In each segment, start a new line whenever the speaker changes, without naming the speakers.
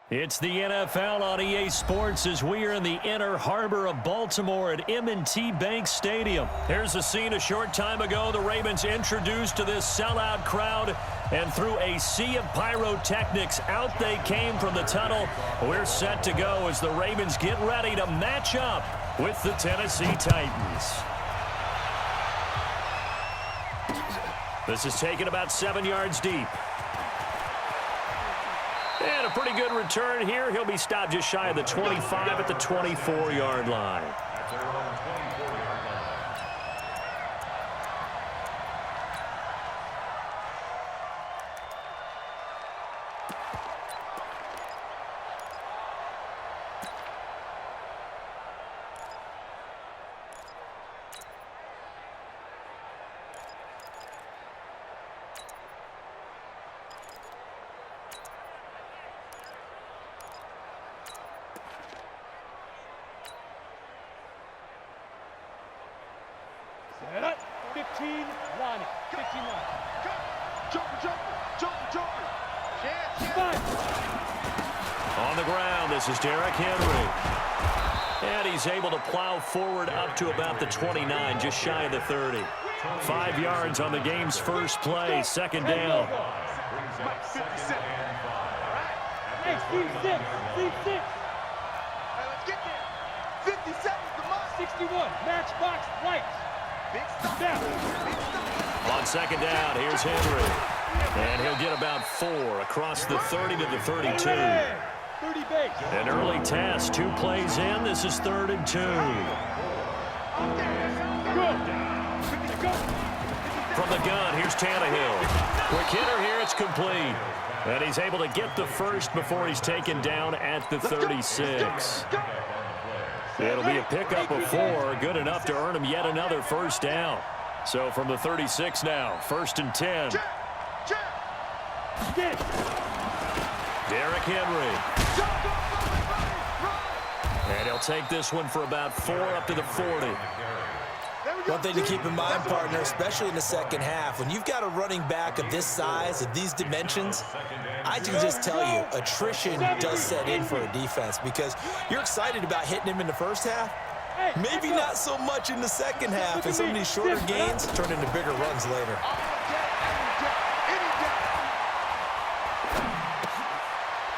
It's the NFL on EA Sports as we are in the inner harbor of Baltimore at M&T Bank Stadium. Here's a scene a short time ago. The Ravens introduced to this sellout crowd, and through a sea of pyrotechnics, out they came from the tunnel. We're set to go as the Ravens get ready to match up with the Tennessee Titans. This is taken about 7 yards deep. And a pretty good return here. He'll be stopped just shy of the 25 at the 24-yard line.
Set up. 15, line it. 15 line. Jumper. Chance.
On the ground, this is Derrick Henry. And he's able to plow forward up to about the 29, just shy of the 30. 5 yards on the game's first play, second down.
Hey, Steve 6. Hey, let's get there. 50 seconds to mark. 61, matchbox lights.
On second down, here's Henry. And he'll get about 4 across the 30 to the 32.
30 base.
An early test, 2 plays in. This is 3rd and 2. From the gun, here's Tannehill. Quick hitter here, it's complete. And he's able to get the first before he's taken down at the 36. It'll be a pickup of 4, good enough to earn him yet another first down. So from the 36 now, 1st and 10. Derrick Henry. And he'll take this one for about 4 up to the 40.
One thing to keep in mind, partner, especially in the second half, when you've got a running back of this size, of these dimensions, I can just tell you, attrition does set in for a defense because you're excited about hitting him in the first half. Maybe not so much in the second half, and some of these shorter gains turn into bigger runs later.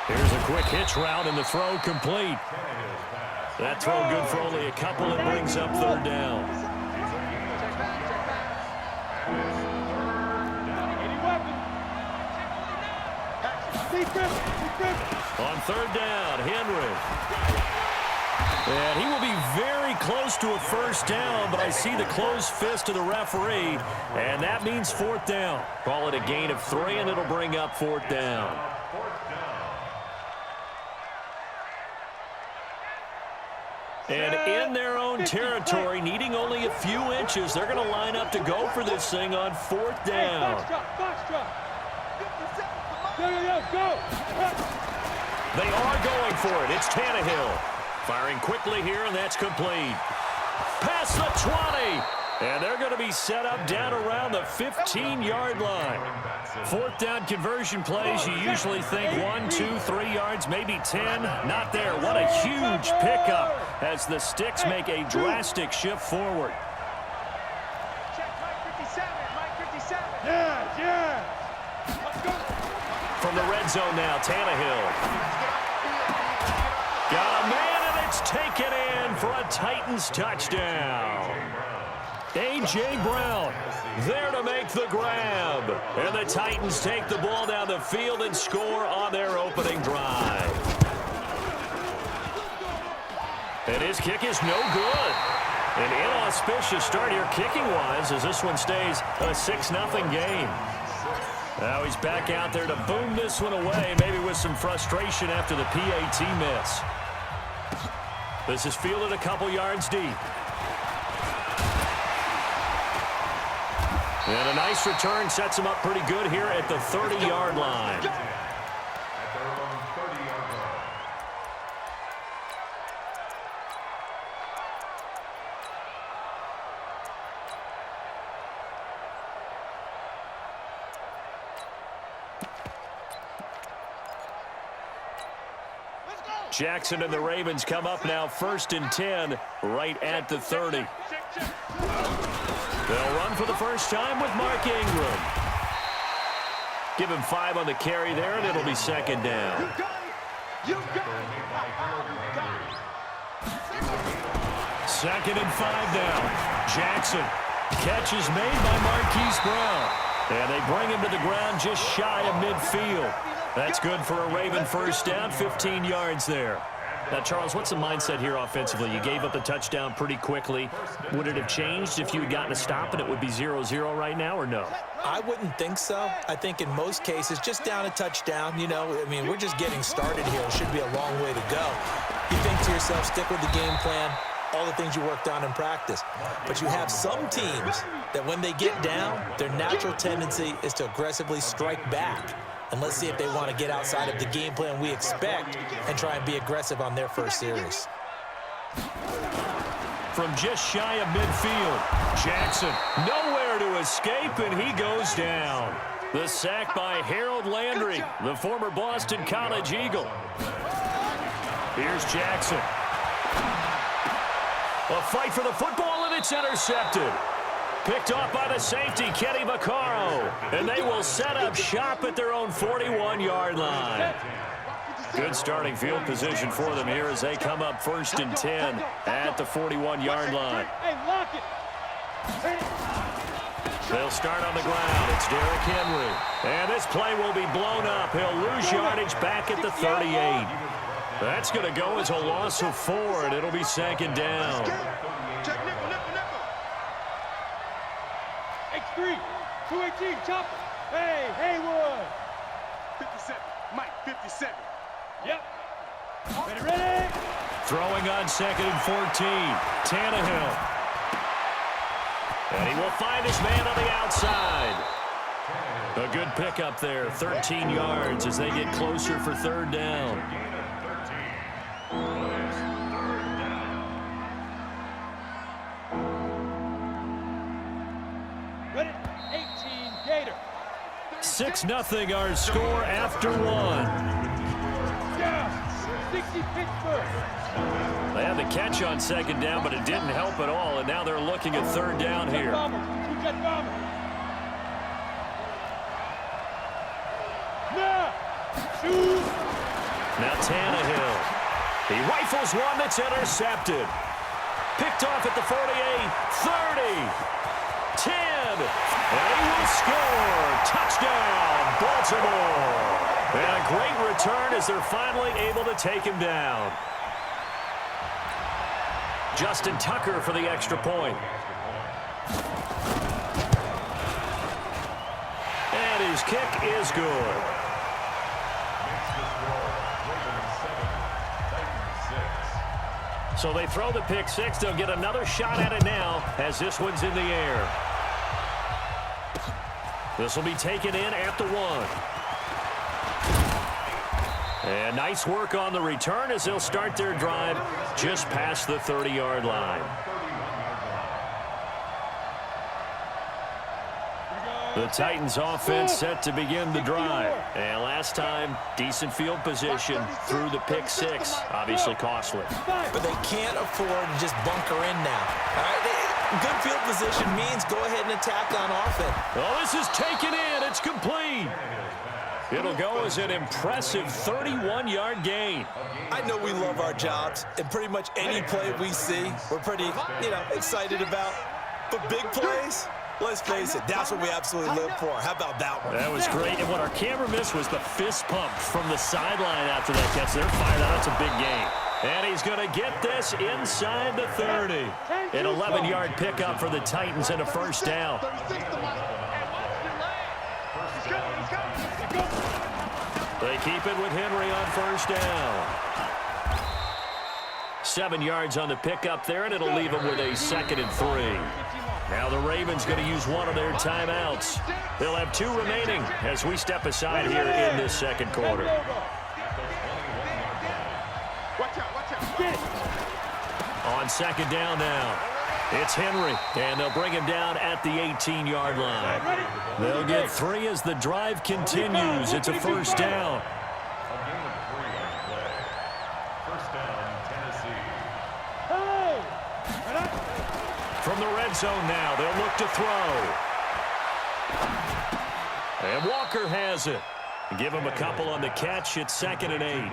Here's a quick hitch route, and the throw complete. That throw good for only a couple. It brings up 3rd down. On 3rd down, Henry. And he will be very close to a first down, but I see the closed fist of the referee, and that means 4th down. Call it a gain of 3, and it'll bring up 4th down. And in their own territory, needing only a few inches, they're going to line up to go for this thing on 4th down.
Box drop. Go.
They are going for it. It's Tannehill. Firing quickly here, and that's complete. Past the 20. And they're going to be set up down around the 15-yard line. 4th down conversion plays, you usually think 1, 2, 3 yards, maybe 10. Not there. What a huge pickup as the sticks make a drastic shift forward.
Check Mike 57. Yeah. Let's go.
From the red zone now, Tannehill. Got a man, and it's taken in for a Titans touchdown. A.J. Brown there to make the grab. And the Titans take the ball down the field and score on their opening drive. And his kick is no good. An inauspicious start here kicking-wise as this one stays a 6-0 game. Now he's back out there to boom this one away, maybe with some frustration after the PAT miss. This is fielded a couple yards deep. And a nice return sets him up pretty good here at the 30-yard line. Jackson and the Ravens come up now 1st and 10 right at the 30. They'll run for the first time with Mark Ingram. Give him 5 on the carry there, and it'll be 2nd down. Second and 5 now. Jackson. Catch is made by Marquise Brown. And they bring him to the ground just shy of midfield. That's good for a Raven first down, 15 yards there. Now, Charles, what's the mindset here offensively? You gave up the touchdown pretty quickly. Would it have changed if you had gotten a stop and it would be 0-0 right now, or no?
I wouldn't think so. I think in most cases, just down a touchdown, you know, I mean, we're just getting started here. It should be a long way to go. You think to yourself, stick with the game plan, all the things you worked on in practice. But you have some teams that when they get down, their natural tendency is to aggressively strike back. And let's see if they want to get outside of the game plan we expect and try and be aggressive on their first series.
From just shy of midfield, Jackson nowhere to escape, and he goes down. The sack by Harold Landry, the former Boston College Eagle. Here's Jackson. A fight for the football, and it's intercepted. Picked off by the safety, Kenny Vaccaro. And they will set up shop at their own 41-yard line. Good starting field position for them here as they come up 1st and 10 at the 41-yard line. They'll start on the ground. It's Derrick Henry. And this play will be blown up. He'll lose yardage back at the 38. That's going to go as a loss of 4, and it'll be 2nd down.
X3, 218, chopper. Hey, Haywood.
57, Mike, 57.
Yep. Ready?
Throwing on 2nd and 14. Tannehill. And he will find his man on the outside. A good pickup there, 13 yards as they get closer for 3rd down.
Ready? 18, Gator.
6-0 our score after 1.
Yeah, 60 Pittsburgh.
They had the catch on 2nd down, but it didn't help at all, and now they're looking at 3rd down here. Now Tannehill. He rifles one that's intercepted. Picked off at the 48, 30, 10, and he will score. Touchdown, Baltimore. And a great return as they're finally able to take him down. Justin Tucker for the extra point. And his kick is good. So they throw the pick 6. They'll get another shot at it now as this one's in the air. This will be taken in at the 1. And nice work on the return as they'll start their drive just past the 30-yard line. The Titans offense set to begin the drive. And last time, decent field position through the pick 6. Obviously costly.
But they can't afford to just bunker in now. All right, good field position means go ahead and attack on offense.
Oh, this is taken in. It's complete. It'll go as an impressive 31-yard gain.
I know we love our jobs, and pretty much any play we see, we're pretty, excited about. But big plays, let's face it, that's what we absolutely live for. How about that one?
That was great. And what our camera missed was the fist pump from the sideline after that catch. They're fired out. It's a big game. And he's going to get this inside the 30. An 11-yard pickup for the Titans and a first down. They keep it with Henry on first down. 7 yards on the pickup there, and it'll leave them with a 2nd and 3. Now the Ravens going to use one of their timeouts. They'll have 2 remaining as we step aside here in this second quarter. On 2nd down now, it's Henry, and they'll bring him down at the 18-yard line. They'll get 3 as the drive continues. It's a first down. From the red zone now, they'll look to throw. And Walker has it. Give him a couple on the catch. It's 2nd and 8.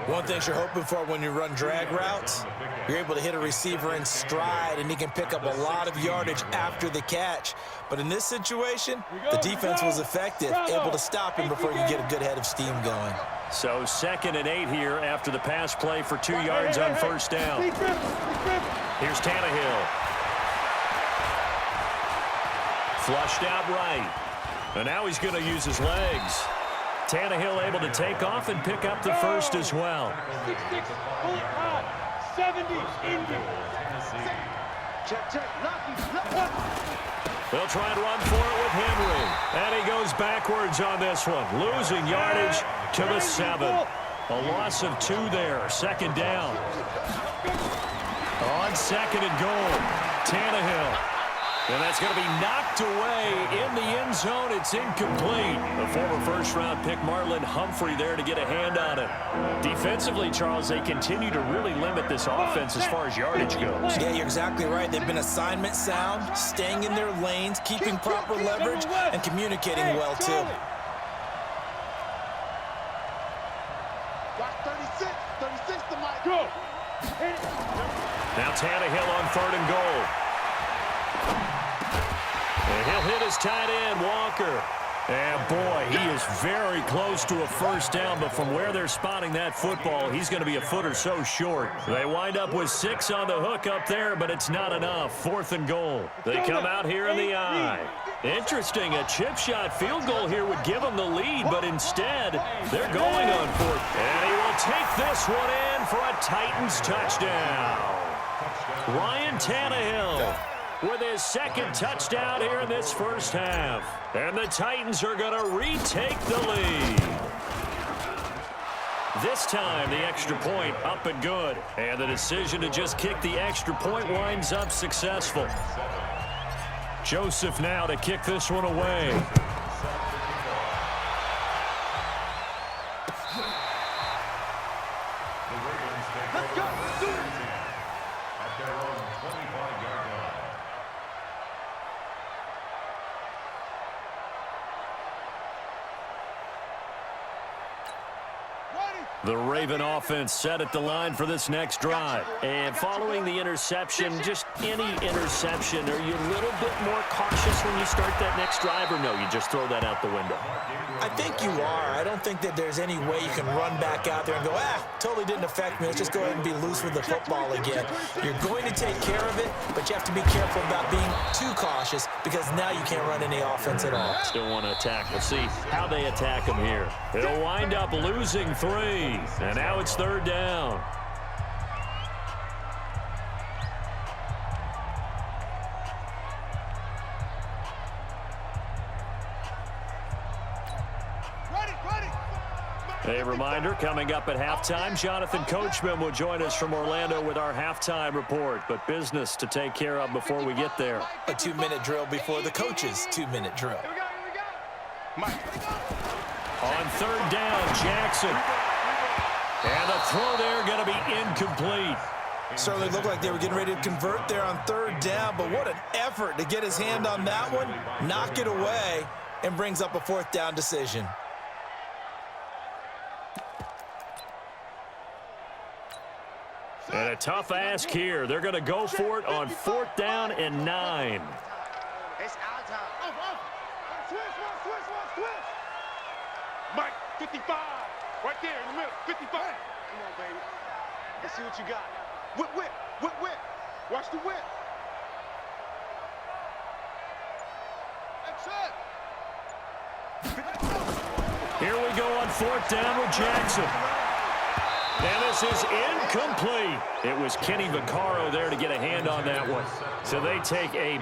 One thing you're hoping for when you run drag routes, you're able to hit a receiver in stride, and he can pick up a lot of yardage after the catch. But in this situation, the defense was effective, able to stop him before he could get a good head of steam going.
So 2nd and 8 here after the pass play for 2 yards on first down. Here's Tannehill. Flushed out right. And now he's going to use his legs. Tannehill able to take off and pick up the first as well.
6-6, pull it hard. 70, Indy. Check.
They'll try and run for it with Henry. And he goes backwards on this one, losing yardage to the 7. A loss of 2 there, 2nd down. On 2nd and goal, Tannehill. And that's going to be knocked away in the end zone. It's incomplete. The former first-round pick Marlon Humphrey there to get a hand on it. Defensively, Charles, they continue to really limit this offense as far as yardage goes.
Yeah, you're exactly right. They've been assignment sound, staying in their lanes, keeping proper leverage, and communicating well, too.
Watch 36 to Mike.
Go.
Now Tannehill on 3rd and goal. And he'll hit his tight end, Walker. And, boy, he is very close to a first down, but from where they're spotting that football, he's going to be a foot or so short. They wind up with 6 on the hook up there, but it's not enough. 4th and goal. They come out here in the eye. Interesting, a chip shot field goal here would give them the lead, but instead, they're going on 4th. And he will take this one in for a Titans touchdown. Ryan Tannehill with his 2nd touchdown here in this first half. And the Titans are going to retake the lead. This time, the extra point up and good. And the decision to just kick the extra point winds up successful. Joseph now to kick this one away.
Let's go.
The Raven offense set at the line for this next drive. And following the interception, just any interception, are you a little bit more cautious when you start that next drive, or no, you just throw that out the window?
I think you are. I don't think that there's any way you can run back out there and go, totally didn't affect me. Let's just go ahead and be loose with the football again. You're going to take care of it, but you have to be careful about being too cautious because now you can't run any offense at all.
Still want to attack. We'll see how they attack him here. They'll wind up losing 3. And now it's 3rd down. A reminder, coming up at halftime, Jonathan Coachman will join us from Orlando with our halftime report. But business to take care of before we get there.
A 2-minute drill before the coach's 2-minute drill.
Here we go. Mike.
On 3rd down, Jackson. And the throw there going to be incomplete.
Certainly looked like they were getting ready to convert there on 3rd down, but what an effort to get his hand on that one, knock it away, and brings up a 4th down decision.
And a tough ask here. They're going to go for it on 4th down and 9.
It's our time. Switch. Mike, 55. Right there in the middle. 55. Come on, baby. Let's see what you got. Whip. Watch the whip. That's it.
Here we go on 4th down with Jackson. And this is incomplete. It was Kenny Vaccaro there to get a hand on that one. So they take a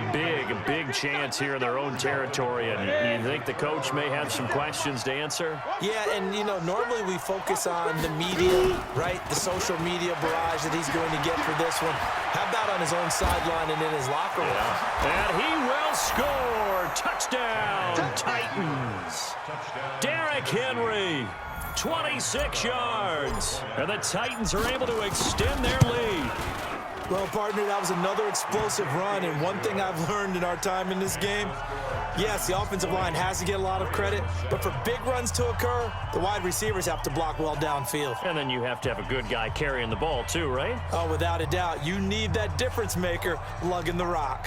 big chance here in their own territory. And you think the coach may have some questions to answer?
Yeah, and, normally we focus on the media, right? The social media barrage that he's going to get for this one. How about on his own sideline and in his locker room?
Yeah. And he will score. Touchdown, Titans. Derrick Henry. 26 yards. And the Titans are able to extend their lead.
Well, partner, that was another explosive run, and one thing I've learned in our time in this game, yes, the offensive line has to get a lot of credit, but for big runs to occur, the wide receivers have to block well downfield.
And then you have to have a good guy carrying the ball too, right?
Oh, without a doubt. You need that difference maker lugging the rock.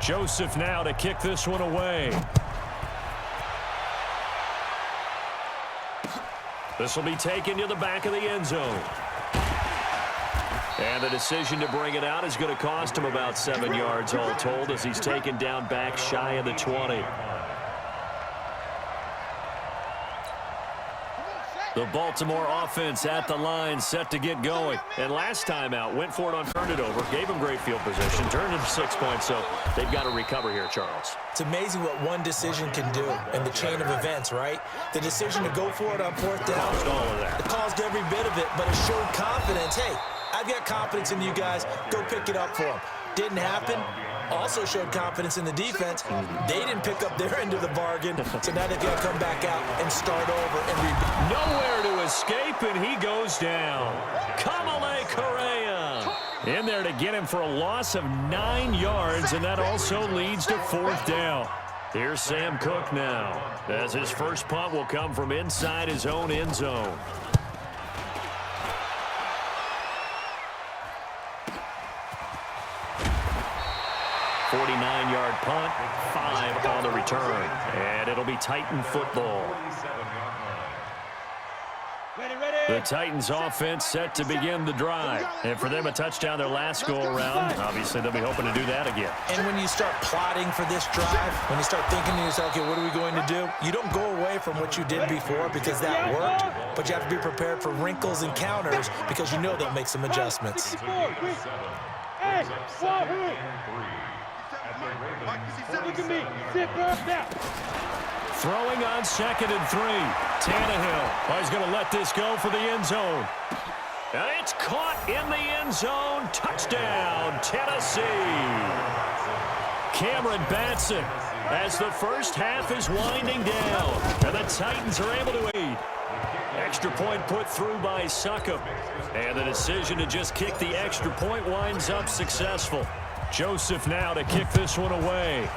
Joseph now to kick this one away. This will be taken to the back of the end zone. And the decision to bring it out is going to cost him about 7 yards all told as he's taken down back shy of the 20. The Baltimore offense at the line set to get going. And last time out, went for it on turned it over, gave him great field position, turned it to 6 points, so they've got to recover here, Charles.
It's amazing what one decision can do in the chain of events, right? The decision to go for it on fourth down.
Caused all of that.
It caused every bit of it, but it showed confidence. Hey, I've got confidence in you guys. Go pick it up for them. Didn't happen. Also showed confidence in the defense. They didn't pick up their end of the bargain, so now they've got to come back out and start over and rebuild.
Nowhere to escape, and he goes down. Kamale Correa in there to get him for a loss of 9 yards, and that also leads to fourth down. Here's Sam Cook now, as his first punt will come from inside his own end zone. 49-yard punt, 5 on the return. And it'll be Titan football. The Titans offense set to begin the drive. And for them, a touchdown their last go-around. Obviously, they'll be hoping to do that again.
And when you start plotting for this drive, when you start thinking to yourself, okay, what are we going to do? You don't go away from what you did before because that worked, but you have to be prepared for wrinkles and counters because you know they'll make some adjustments.
Look at me. Sit back now.
Throwing on 2nd and 3. Tannehill. Oh, he's going to let this go for the end zone. And it's caught in the end zone. Touchdown, Tennessee. Cameron Batson as the first half is winding down. And the Titans are able to lead. Extra point put through by Succop. And the decision to just kick the extra point winds up successful. Joseph now to kick this one away.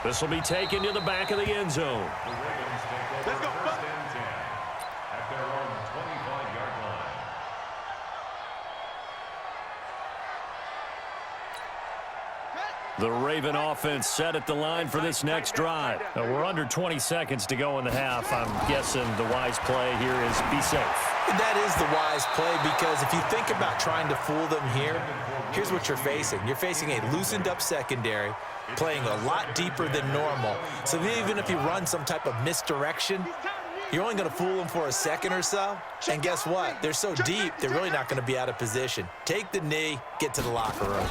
This will be taken to the back of the end zone.
Let's go.
The Raven offense set at the line for this next drive. Now, we're under 20 seconds to go in the half. I'm guessing the wise play here is be safe.
That is the wise play because if you think about trying to fool them here, here's what you're facing. You're facing a loosened up secondary, playing a lot deeper than normal. So even if you run some type of misdirection, you're only going to fool them for a second or so. And guess what? They're so deep, they're really not going to be out of position. Take the knee, get to the locker room.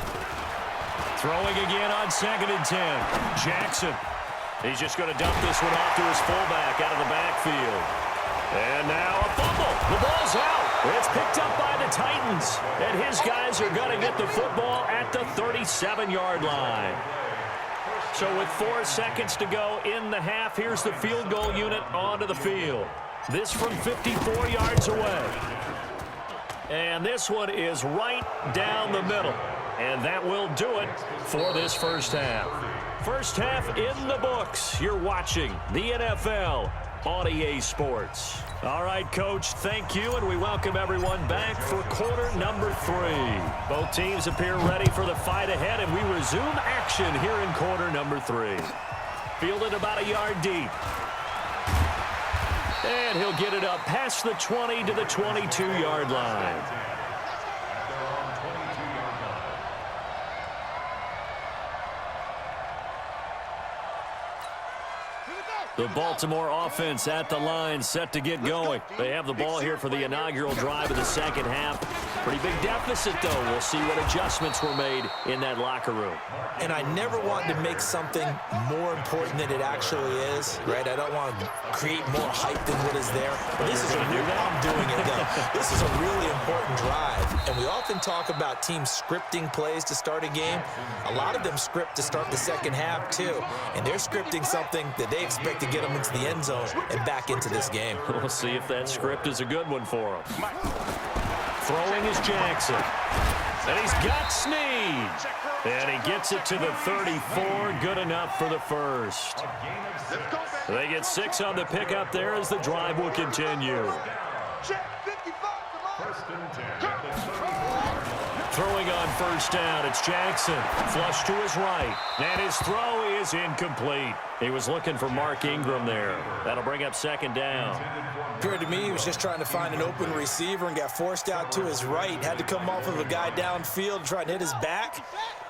Throwing again on 2nd and 10. Jackson. He's just going to dump this one off to his fullback out of the backfield. And now a fumble. The ball's out. It's picked up by the Titans. And his guys are going to get the football at the 37-yard line. So with 4 seconds to go in the half, here's the field goal unit onto the field. This from 54 yards away. And this one is right down the middle. And that will do it for this first half. First half in the books. You're watching the NFL on EA Sports. All right, Coach, thank you, and we welcome everyone back for quarter number 3. Both teams appear ready for the fight ahead, and we resume action here in quarter number 3. Fielded about a yard deep. And he'll get it up past the 20 to the 22-yard line. The Baltimore offense at the line set to get going. They have the ball here for the inaugural drive of the second half. Pretty big deficit, though. We'll see what adjustments were made in that locker room.
And I never want to make something more important than it actually is, right? I don't want to create more hype than what is there. But this is I'm doing it, though. This is a really important drive. And we often talk about teams scripting plays to start a game. A lot of them script to start the second half, too. And they're scripting something that they expect to get them into the end zone and back into this game.
We'll see if that script is a good one for them. Throwing is Jackson. And he's got Snead. And he gets it to the 34. Good enough for the first. They get 6 on the pickup there as the drive will continue. Throwing on first down, it's Jackson. Flush to his right. And his throw is incomplete. He was looking for Mark Ingram there. That'll bring up second down.
Appeared to me he was just trying to find an open receiver and got forced out to his right. Had to come off of a guy downfield, trying to hit his back.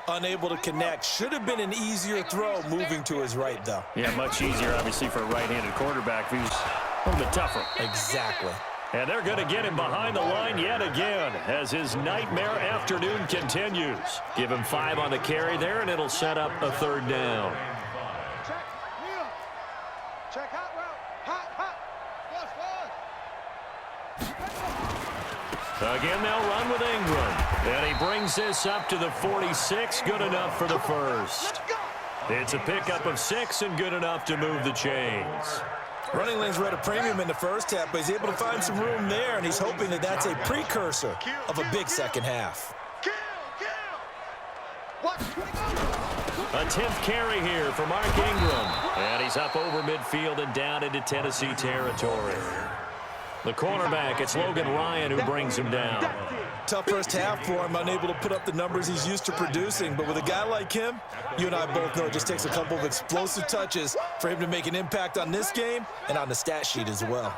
Unable to connect. Should have been an easier throw moving to his right, though.
Yeah, much easier, obviously, for a right-handed quarterback. He was a little bit tougher.
Exactly.
And they're going to get him behind the line yet again as his nightmare afternoon continues. Give him 5 on the carry there, and it'll set up a third down.
Check hot route. Hot.
Again, they'll run with Ingram. And he brings this up to the 46. Good enough for the first. It's a pickup of 6 and good enough to move the chains.
Running lanes were at a premium in the first half, but he's able to find some room there, and he's hoping that that's a precursor of a big second half.
A 10th carry here for Mark Ingram. And he's up over midfield and down into Tennessee territory. The cornerback, it's Logan Ryan who brings him down.
Tough first half for him, unable to put up the numbers he's used to producing. But with a guy like him, you and I both know it just takes a couple of explosive touches for him to make an impact on this game and on the stat sheet as well.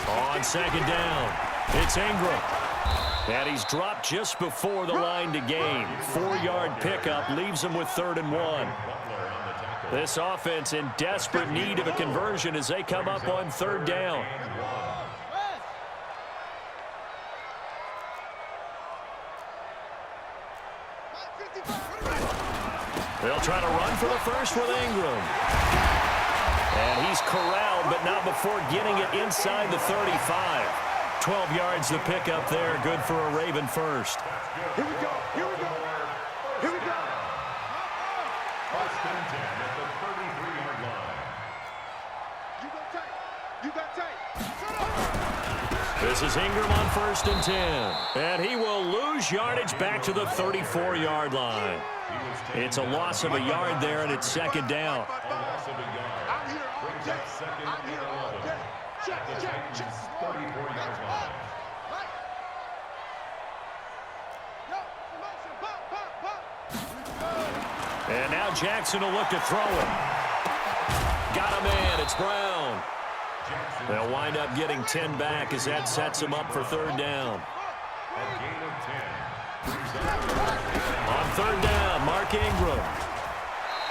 On second down, it's Ingram. And he's dropped just before the line to gain. 4-yard pickup leaves him with 3rd and 1. This offense in desperate need of a conversion as they come up on 3rd down. They'll try to run for the first with Ingram. And he's corralled, but not before getting it inside the 35. 12 yards the pickup there. Good for a Raven first.
Here we go. First and 10 at the 33-yard line. You got tight.
This is Ingram on 1st and 10. And he will lose yardage back to the 34-yard line. It's a loss of a yard there, and it's 2nd down.
I'm here all day. Check. 34-yard line.
And now Jackson will look to throw it. Got him in. It's Brown. They'll wind up getting 10 back as that sets him up for 3rd down. On 3rd down, Mark Ingram.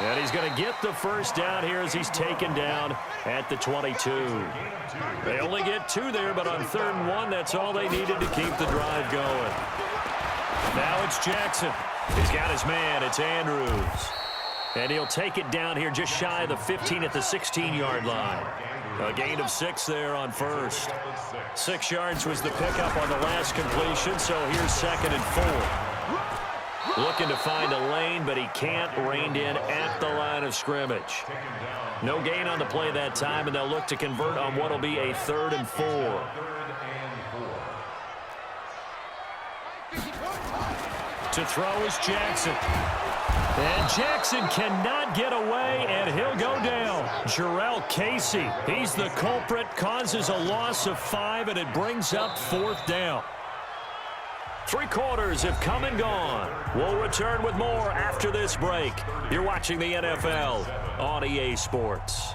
And he's going to get the first down here as he's taken down at the 22. They only get 2 there, but on 3rd and 1, that's all they needed to keep the drive going. Now it's Jackson. He's got his man. It's Andrews. And he'll take it down here just shy of the 15 at the 16-yard line. A gain of 6 there on first. 6 yards was the pickup on the last completion, so here's 2nd and 4. Looking to find a lane, but he can't. Reined in at the line of scrimmage. No gain on the play that time, and they'll look to convert on what will be a 3rd and 4. To throw is Jackson. And Jackson cannot get away, and he'll go down. Jarrell Casey, he's the culprit, causes a loss of 5, and it brings up 4th down. 3 quarters have come and gone. We'll return with more after this break. You're watching the NFL on EA Sports.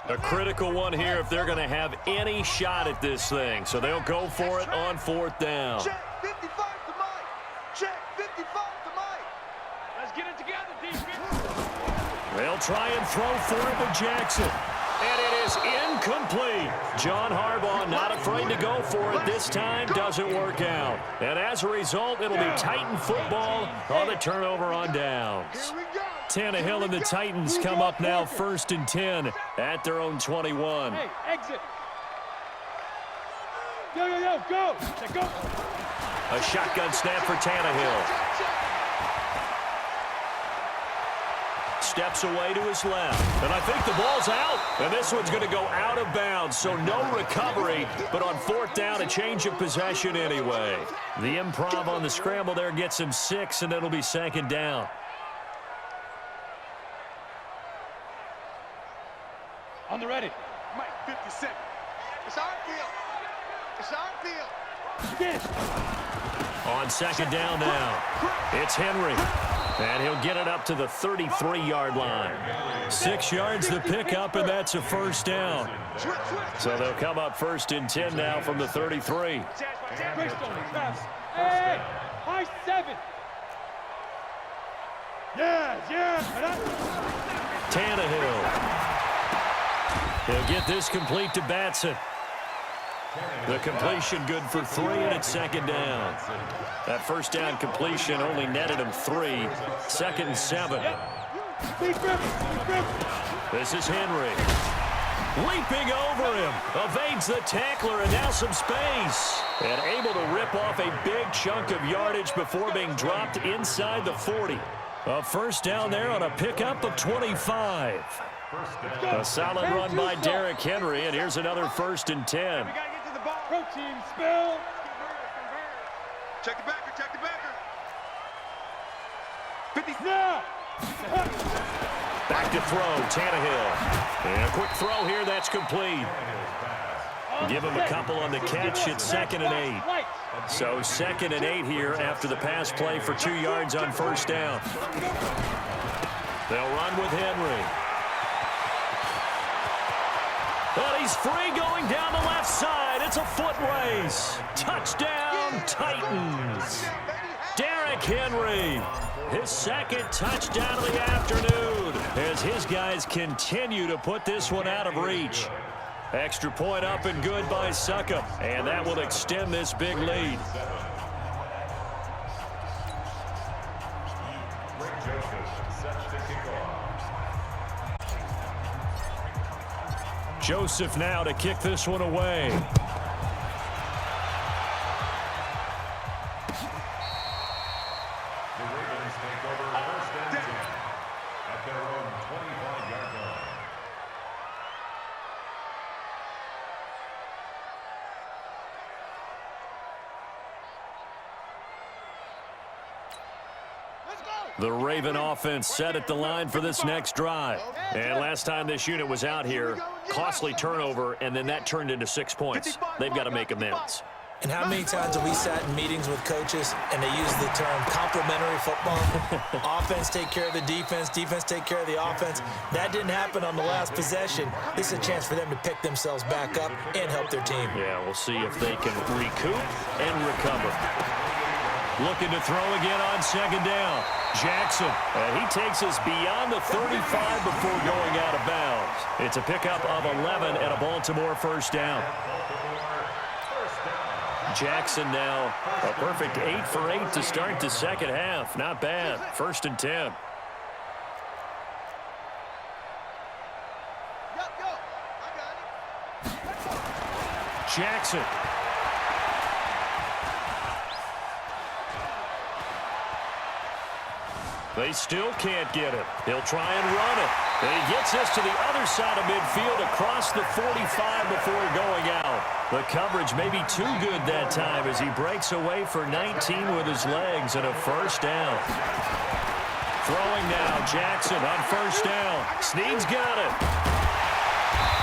A critical one here if they're going to have any shot at this thing. So they'll go for it on 4th down.
Check 55 to Mike. Check 55 to Mike.
Let's get it together, defense.
They'll try and throw for it with Jackson. And it is incomplete. John Harbaugh not afraid to go for it this time. Doesn't work out. And as a result, it'll be Titan football on the turnover on downs. Tannehill and the Titans come up now 1st and 10 at their own 21.
Hey, exit. Yo, go. Go.
A shotgun snap for Tannehill. Steps away to his left. And I think the ball's out. And this one's going to go out of bounds. So no recovery, but on 4th down, a change of possession anyway. The improv on the scramble there gets him 6, and it'll be 2nd down.
On the ready.
Mike, 57. It's our field. It's our field.
Get it.
On 2nd down now, it's Henry. And he'll get it up to the 33-yard line. 6 yards the pickup, and that's a 1st down. So they'll come up 1st and 10 now from the 33.
Hey, high 7. Yeah.
Tannehill. He'll get this complete to Batson. The completion good for 3, and it's 2nd down. That 1st down completion only netted him 3. 2nd and 7. This is Henry. Leaping over him. Evades the tackler, and now some space. And able to rip off a big chunk of yardage before being dropped inside the 40. A 1st down there on a pickup of 25. A solid run by Derrick Henry, and here's another 1st and 10.
Protein spill.
Check the backer. 50.
Now.
Back to throw, Tannehill. And a quick throw here, that's complete. Give him a couple on the catch. It's 2nd and 8. So 2nd and 8 here after the pass play for 2 yards on 1st down. They'll run with Henry. And he's free going down the left side. It's a foot race. Touchdown, Titans. Derrick Henry, his 2nd touchdown of the afternoon as his guys continue to put this one out of reach. Extra point up and good by Succop, and that will extend this big lead. Joseph now to kick this one away.
The Ravens take over 1st and 10 at their own 25-yard line.
The Raven offense set at the line for this next drive. And last time this unit was out here, costly turnover, and then that turned into 6 points. They've got to make amends.
And how many times have we sat in meetings with coaches and they use the term complementary football? Offense take care of the defense, defense take care of the offense. That didn't happen on the last possession. This is a chance for them to pick themselves back up and help their team.
Yeah, we'll see if they can recoup and recover. Looking to throw again on 2nd down. Jackson, and he takes us beyond the 35 before going out of bounds. It's a pickup of 11 and a Baltimore 1st down. Jackson now a perfect 8 for 8 to start the 2nd half. Not bad. 1st and 10. Jackson. They still can't get it. He'll try and run it. And he gets this to the other side of midfield across the 45 before going out. The coverage may be too good that time as he breaks away for 19 with his legs and a 1st down. Throwing now, Jackson on 1st down. Snead's got it.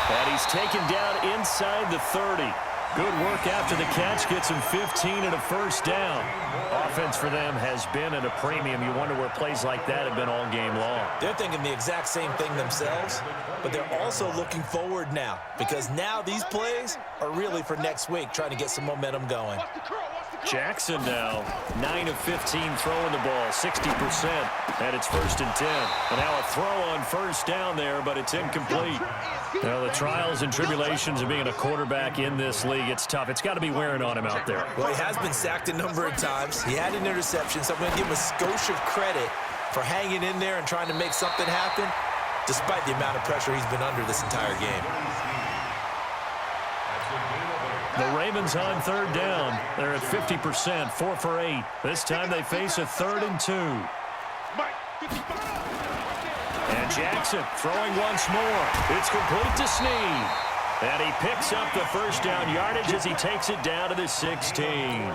And he's taken down inside the 30. Good work after the catch, gets him 15 and a 1st down. Offense for them has been at a premium. You wonder where plays like that have been all game long.
They're thinking the exact same thing themselves, but they're also looking forward now because now these plays are really for next week, trying to get some momentum going.
Watch the curl, watch the
Jackson now 9 of 15 throwing the ball, 60%, and it's 1st and 10. And now a throw on first down there, but it's incomplete. Now the trials and tribulations of being a quarterback in this league, it's tough. It's got to be wearing on him out there.
Well, he has been sacked a number of times. He had an interception, so I'm going to give him a skosh of credit for hanging in there and trying to make something happen, despite the amount of pressure he's been under this entire game.
The Ravens on 3rd down. They're at 50%, 4 for 8. This time they face a 3rd and 2. And Jackson throwing once more. It's complete to Snead. And he picks up the first down yardage as he takes it down to the 16.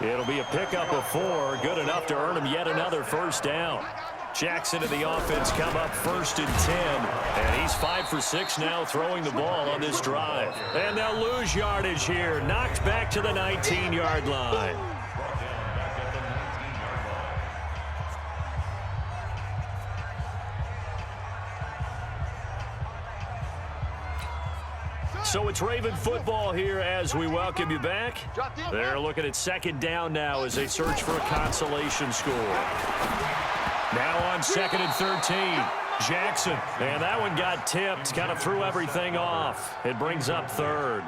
It'll be a pickup of 4, good enough to earn him yet another first down. Jackson and the offense come up 1st and 10, and he's 5 for 6 now throwing the ball on this drive. And they'll lose yardage here, knocked back to the 19-yard line. So it's Raven football here as we welcome you back. They're looking at 2nd down now as they search for a consolation score. Now on 2nd and 13, Jackson. And that one got tipped, kind of threw everything off. It brings up 3rd.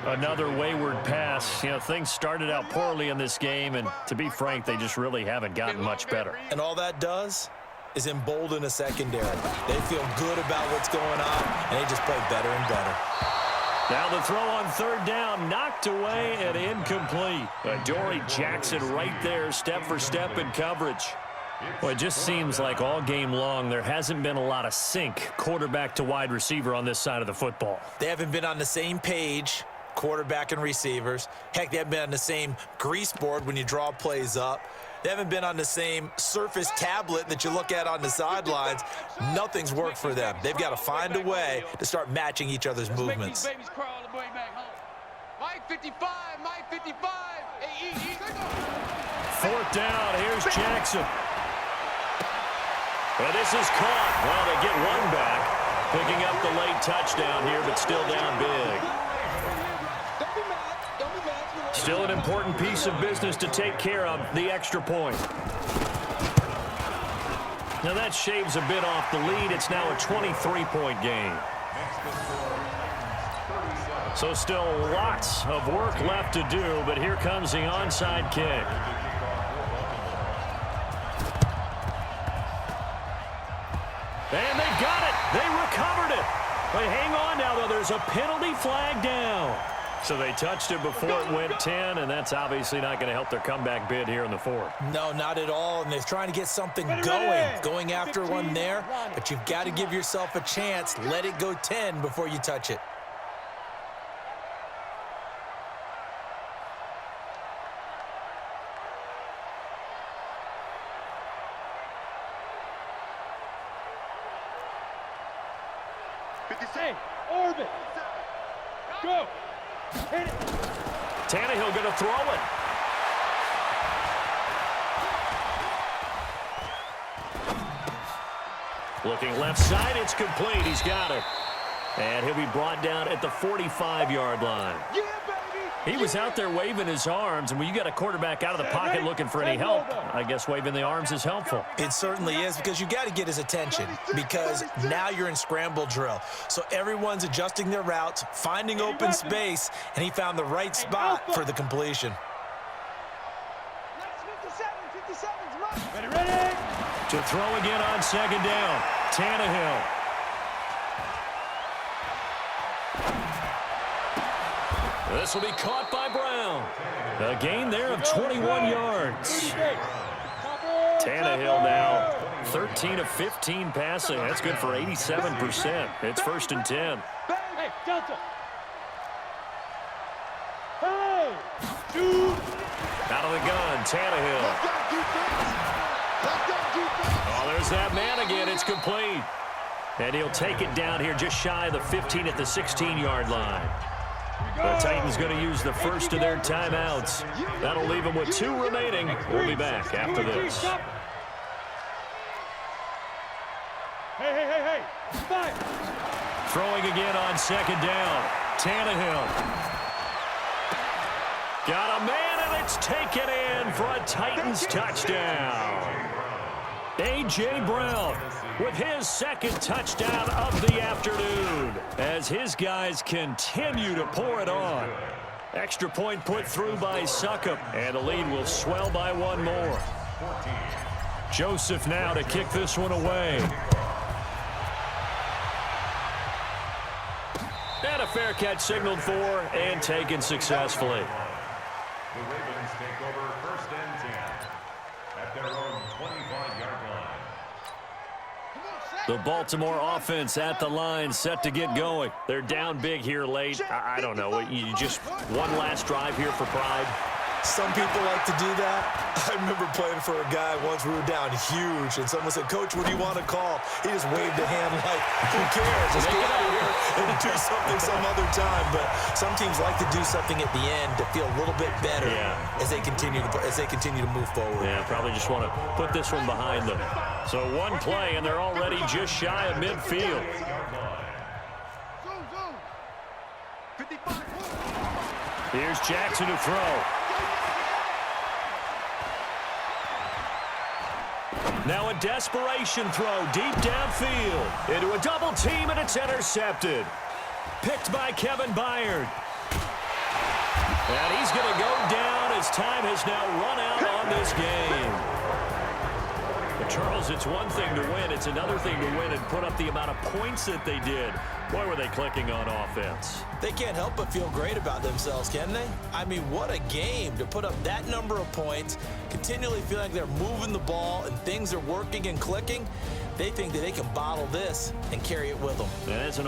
Another wayward pass. You know, things started out poorly in this game, and to be frank, they just really haven't gotten much better.
And all that does is embolden a secondary. They feel good about what's going on, and they just play better and better.
Now the throw on 3rd down, knocked away and incomplete. Dory Jackson right there, step for step in coverage. Well, it just seems like all game long there hasn't been a lot of sync quarterback to wide receiver on this side of the football.
They haven't been on the same page, quarterback and receivers. Heck, they haven't been on the same grease board when you draw plays up. They haven't been on the same Surface tablet that you look at on the sidelines. Nothing's worked for them. They've got to find a way to start matching each other's movements.
Mike 55, Mike 55. Hey,
4th down, here's Jackson. Well, this is caught. Well, they get one back, picking up the late touchdown here, but still down big. Still an important piece of business to take care of, the extra point. Now that shaves a bit off the lead. It's now a 23-point game. So still lots of work left to do, but here comes the onside kick. And they got it. They recovered it. They hang on now, though. There's a penalty flag down. So they touched it before it went 10, and that's obviously not going to help their comeback bid here in the 4th.
No, not at all, and they're trying to get something going after one there, but you've got to give yourself a chance. Let it go 10 before you touch it.
Hey, orbit. Go. Hit it.
Tannehill going to throw it. Looking left side, it's complete. He's got it. And he'll be brought down at the 45-yard line.
Yeah, baby.
He was out there waving his arms, and when you got a quarterback out of the pocket looking for any help, I guess waving the arms is helpful.
It certainly is, because you got to get his attention, because now you're in scramble drill. So everyone's adjusting their routes, finding open space, and he found the right spot for the completion.
57, ready.
To throw again on 2nd down, Tannehill. This will be caught by Brown. A gain there of 21 yards. Tannehill now 13 of 15 passing. That's good for 87%. It's 1st and 10.
Hey, Delta. Hey, dude.
Out of the gun, Tannehill. Oh, there's that man again. It's complete. And he'll take it down here just shy of the 15 at the 16-yard line. The Titans going to use the first of their timeouts. That'll leave them with 2 remaining. We'll be back after this.
Hey. Fire.
Throwing again on 2nd down. Tannehill. Got a man, and it's taken in for a Titans touchdown. A.J. Brown with his second touchdown of the afternoon as his guys continue to pour it on. Extra point put through by Succop, and the lead will swell by one more. Joseph now to kick this one away. And a fair catch signaled for and taken successfully.
The Ravens take over 1st and 10 at their own 25-yard line.
The Baltimore offense at the line, set to get going. They're down big here late. I don't know. You just one last drive here for pride.
Some people like to do that. I remember playing for a guy once. We were down huge, and someone said, "Coach, what do you want to call?" He just waved a hand like, "Who cares? Let's get out of here and do something some other time." But some teams like to do something at the end to feel a little bit better as they continue to move forward.
Yeah, probably just want to put this one behind them. So one play, and they're already just shy of midfield. Here's Jackson to throw. Now a desperation throw deep downfield into a double team, and it's intercepted. Picked by Kevin Byard. And he's going to go down as time has now run out on this game. But Charles, it's one thing to win. It's another thing to win and put up the amount of points that they did. Boy, were they clicking on offense.
They can't help but feel great about themselves, can they? I mean, what a game to put up that number of points, continually feel like they're moving the ball and things are working and clicking. They think that they can bottle this and carry it with them.
And as an